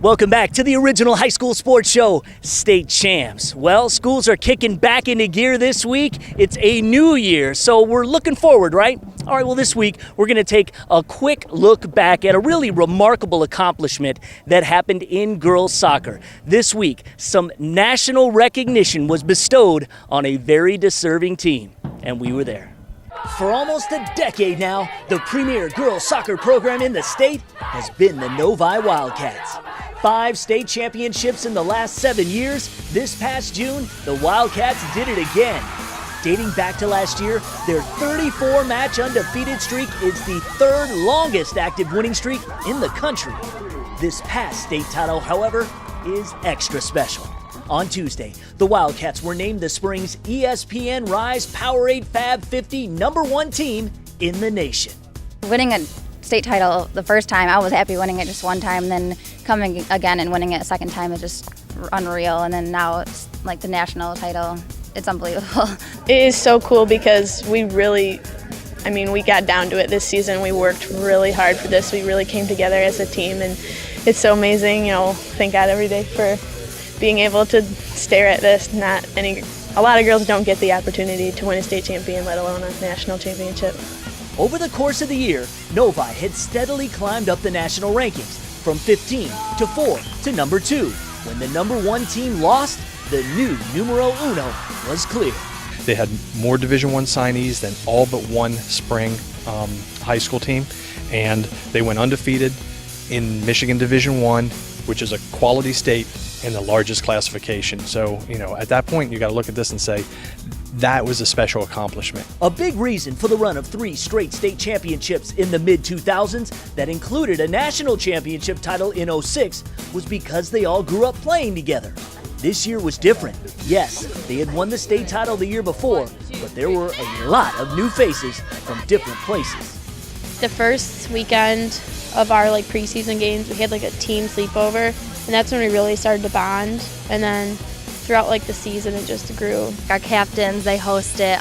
Welcome back to the original high school sports show, State Champs. Well, schools are kicking back into gear this week. It's a new year, so we're looking forward, right? All right, well, this week we're going to take a quick look back at a really remarkable accomplishment that happened in girls soccer. This week, some national recognition was bestowed on a very deserving team, and we were there. For almost a decade now, the premier girls soccer program in the state has been the Novi Wildcats. 5 state championships in the last 7 years. This past June, the Wildcats did it again. Dating back to last year, their 34-match undefeated streak is the 3rd longest active winning streak in the country. This past state title, however, is extra special. On Tuesday, the Wildcats were named the spring's ESPN Rise Powerade Fab 50 #1 team in the nation. Winning a state title the first time, I was happy winning it just one time, then coming again and winning it a second time is just unreal, and then now it's like the national title. It's unbelievable. It is so cool because we got down to it this season. We worked really hard for this. We really came together as a team, and it's so amazing. Thank God every day for being able to stare at this. A lot of girls don't get the opportunity to win a state champion, let alone a national championship. Over the course of the year, Novi had steadily climbed up the national rankings from 15 to 4 to number 2. When the #1 team lost, the new numero uno was clear. They had more Division I signees than all but one spring high school team, and they went undefeated in Michigan Division I, which is a quality state in the largest classification. So, at that point, you got to look at this and say, that was a special accomplishment. A big reason for the run of 3 straight state championships in the mid-2000s that included a national championship title in '06 was because they all grew up playing together. This year was different. Yes, they had won the state title the year before, but there were a lot of new faces from different places. The first weekend of our preseason games, we had a team sleepover, and that's when we really started to bond. And then throughout the season, it just grew. Our captains, they host it.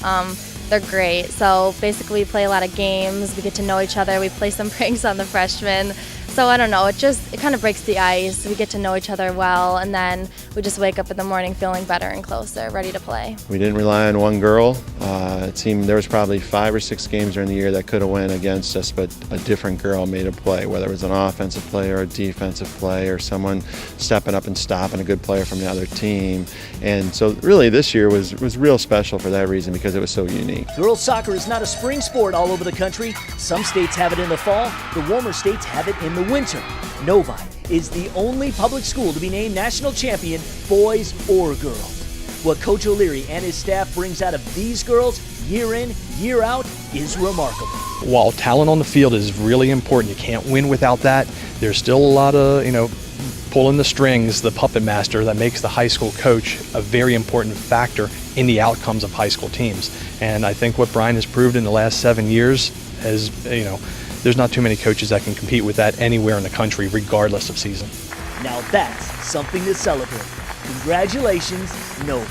They're great. So basically we play a lot of games. We get to know each other. We play some pranks on the freshmen. So I don't know, it kind of breaks the ice. We get to know each other well, and then we just wake up in the morning feeling better and closer, ready to play. We didn't rely on one girl. It seemed there was probably 5 or 6 games during the year that could have went against us, but a different girl made a play, whether it was an offensive play or a defensive play or someone stepping up and stopping a good player from the other team. And so really this year was real special for that reason because it was so unique. Girls soccer is not a spring sport all over the country. Some states have it in the fall. The warmer states have it in the winter. Novi is the only public school to be named national champion, boys or girls. What Coach O'Leary and his staff brings out of these girls year in, year out is remarkable. While talent on the field is really important, you can't win without that. There's still a lot of, pulling the strings, the puppet master that makes the high school coach a very important factor in the outcomes of high school teams. And I think what Brian has proved in the last 7 years has, there's not too many coaches that can compete with that anywhere in the country, regardless of season. Now that's something to celebrate. Congratulations, Novi.